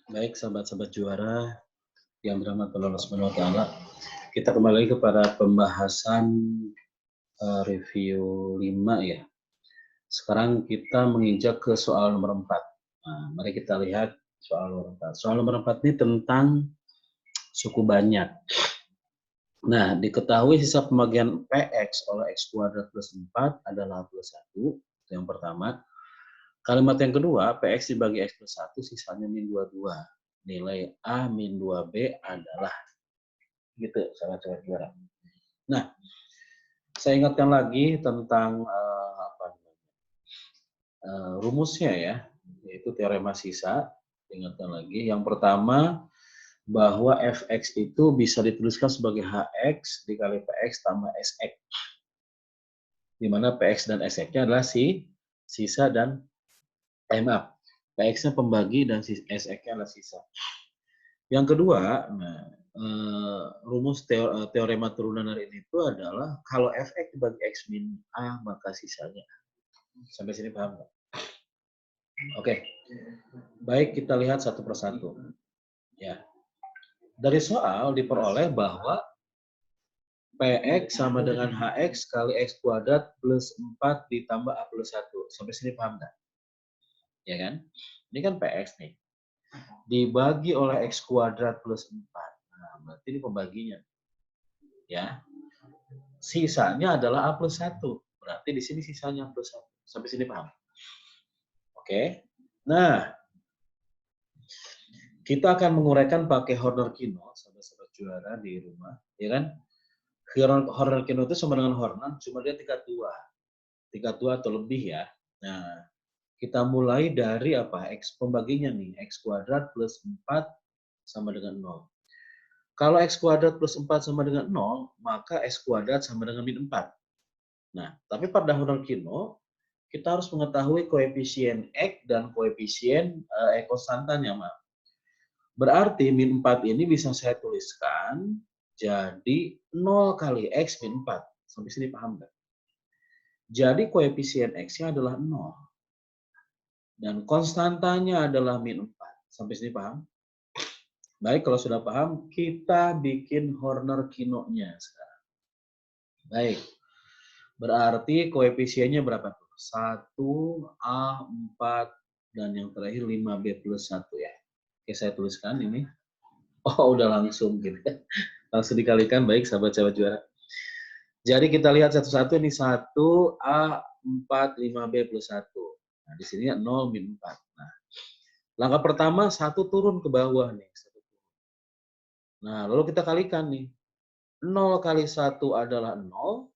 Baik, sahabat-sahabat juara yang dirahmati Allah Subhanahu wa taala. Kita kembali lagi kepada pembahasan review 5 ya. Sekarang kita menginjak ke soal nomor 4. Nah, mari kita lihat soal nomor 4. Soal nomor 4 ini tentang suku banyak. Nah, diketahui sisa pembagian PX oleh X kuadrat plus 4 adalah A plus 1. Itu yang pertama. Kalimat yang kedua, PX dibagi X plus 1 sisanya min 22. Nilai A min 2B adalah gitu, sahabat-sahabat juara. Nah, saya ingatkan lagi tentang rumusnya ya, yaitu teorema sisa. Ingatkan lagi, yang pertama bahwa fx itu bisa dituliskan sebagai hx dikali px tambah sx, di mana px dan sx-nya adalah sisa dan maaf, px-nya pembagi dan sx-nya adalah sisa. Yang kedua, rumus teorema turunan dari ini itu adalah kalau fx dibagi x min a maka sisanya. Sampai sini paham nggak? Oke, baik kita lihat satu persatu. Ya, dari soal diperoleh bahwa px sama dengan hx kali x kuadrat plus 4 ditambah a plus 1. Sampai sini paham nggak? Ya kan? Ini kan px nih. Dibagi oleh x kuadrat plus 4. Nah, berarti ini pembaginya. Ya. Sisanya adalah a plus 1. Berarti di sini sisanya a plus 1. Sampai sini paham? Oke. Nah, kita akan menguraikan pakai Horner-Kino, sahabat-sahabat juara di rumah, ya kan? Horner-Kino itu sama dengan Horner, cuma dia tingkat 2 atau lebih ya. Nah, kita mulai dari apa? X pembaginya nih, X kuadrat plus 4 sama dengan 0. Kalau X kuadrat plus 4 sama dengan 0, maka X kuadrat sama dengan min 4. Nah, tapi pada Horner-Kino, kita harus mengetahui koefisien X dan koefisien konstantannya, Mak. Berarti min 4 ini bisa saya tuliskan jadi 0 kali X min 4. Sampai sini paham nggak? Jadi koefisien X-nya adalah 0. Dan konstantanya adalah min 4. Sampai sini paham? Baik, kalau sudah paham, kita bikin Horner-Kino-nya sekarang. Baik, berarti koefisiennya berapa tuh? 1, A4, dan yang terakhir 5B plus 1 ya. Oke, saya tuliskan ini. Oh, udah langsung gitu. Langsung dikalikan, baik sahabat-sahabat juara. Jadi kita lihat satu-satu ini 1A4 5B plus 1. Nah, di sini 0 min 4. Nah, langkah pertama 1 turun ke bawah nih. Nah, lalu kita kalikan nih. 0 kali 1 adalah 0.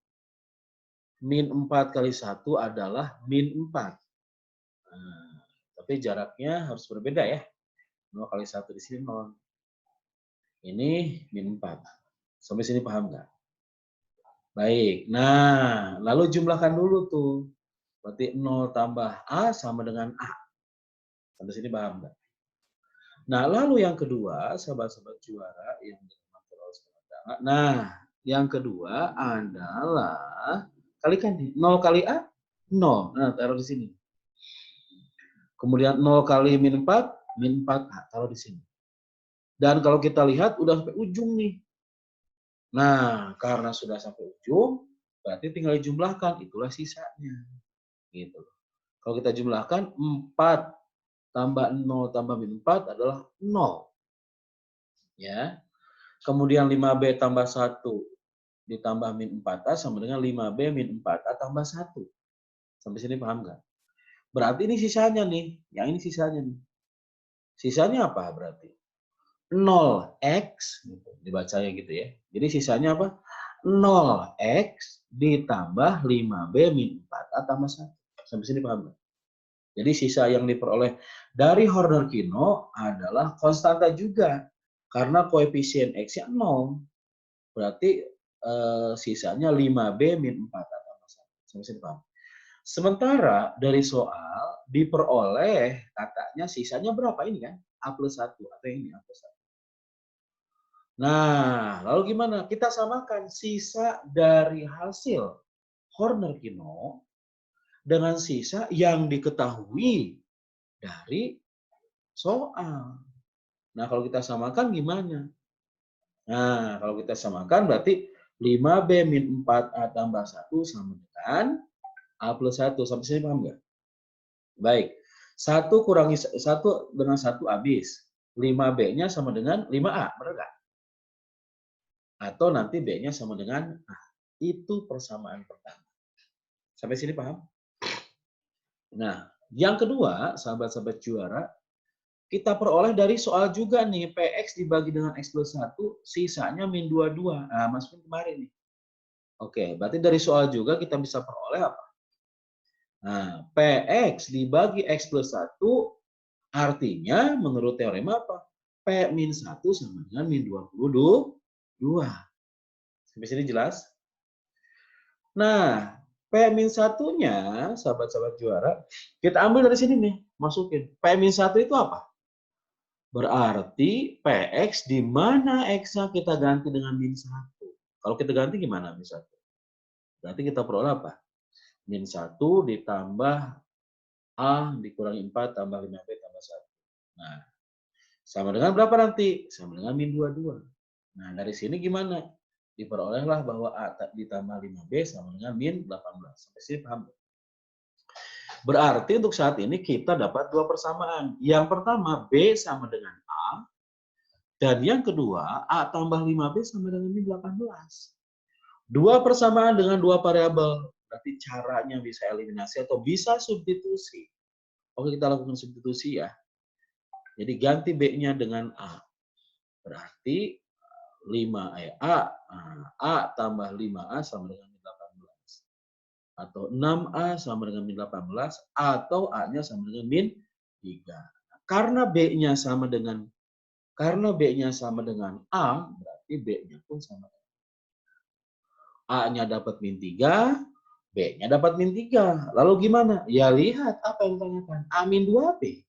Min 4 kali 1 adalah min 4. Nah, tapi jaraknya harus berbeda ya. 0 kali 1 di sini 0. Ini min 4. Sampai sini paham nggak? Baik. Nah, lalu jumlahkan dulu tuh. Berarti 0 tambah A sama dengan A. Sampai sini paham nggak? Nah, lalu yang kedua, sahabat-sahabat juara yang dirahmati Allah SWT. Nah, yang kedua adalah kalikan nih. 0 kali A, 0. Nah, taruh di sini. Kemudian 0 kali min 4, min 4A. Taruh di sini. Dan kalau kita lihat, udah sampai ujung nih. Nah, karena sudah sampai ujung, berarti tinggal dijumlahkan. Itulah sisanya. Gitu. Kalau kita jumlahkan, 4 tambah 0 tambah min 4 adalah 0. Ya. Kemudian 5B tambah 1 ditambah min 4A sama dengan 5B min 4A tambah 1. Sampai sini paham nggak? Berarti ini sisanya nih. Yang ini sisanya nih. Sisanya apa berarti? 0x, dibacanya gitu ya. Jadi sisanya apa? 0x ditambah 5B min 4A tambah 1. Sampai sini paham nggak? Jadi sisa yang diperoleh dari Horner-Kino adalah konstanta juga. Karena koefisien X-nya 0. Berarti sisanya 5B min 4A tambah 1. Sampai sini paham? Sementara dari soal diperoleh katanya sisanya berapa ini kan? A plus 1 atau ini A plus 1. Nah, lalu gimana? Kita samakan sisa dari hasil Horner-Kino dengan sisa yang diketahui dari soal. Nah, kalau kita samakan gimana? Nah, kalau kita samakan berarti 5B min 4A tambah 1 sama dengan A plus 1. Sampai sini paham nggak? Baik. 1 kurangi 1 dengan 1 habis. 5B-nya sama dengan 5A, benar nggak? Atau nanti B-nya sama dengan A. Itu persamaan pertama. Sampai sini paham? Nah, yang kedua, sahabat-sahabat juara, kita peroleh dari soal juga nih, PX dibagi dengan X plus 1, sisanya min 22. Nah, masukin kemarin nih. Oke, berarti dari soal juga kita bisa peroleh apa? Nah, PX dibagi X plus 1, artinya menurut teorema apa? P min 1 sama dengan min 22. Sampai sini jelas? Nah, P min 1-nya, sahabat-sahabat juara, kita ambil dari sini nih, masukin. P min 1 itu apa? Berarti PX di mana X-nya kita ganti dengan min 1. Kalau kita ganti gimana min 1? Berarti kita peroleh apa? Min 1 ditambah A dikurangi 4 tambah 5B tambah 1. Nah, sama dengan berapa nanti? Sama dengan min 22. Nah, dari sini gimana? Diperolehlah bahwa A ditambah 5B sama dengan min 18. Sampai sini paham? Berarti untuk saat ini kita dapat dua persamaan. Yang pertama, B sama dengan A. Dan yang kedua, A tambah 5B sama dengan min 18. Dua persamaan dengan dua variabel. Berarti caranya bisa eliminasi atau bisa substitusi. Oke, kita lakukan substitusi ya. Jadi ganti B-nya dengan A. Berarti 5A tambah 5A sama dengan min 18. Atau 6A sama dengan min 18. Atau A-nya sama dengan min 3. Karena B-nya sama dengan A, berarti B-nya pun sama. A-nya dapat min 3, B-nya dapat min 3. Lalu gimana? Ya lihat apa yang ditanyakan. A min 2B.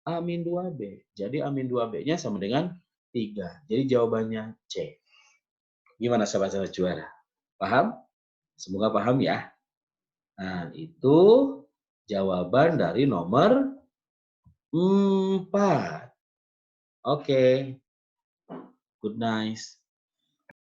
A min 2B. Jadi A min 2B-nya sama dengan 3. Jadi jawabannya C. Gimana sahabat-sahabat juara? Paham? Semoga paham ya. Nah, itu jawaban dari nomor 4. Oke. Good night.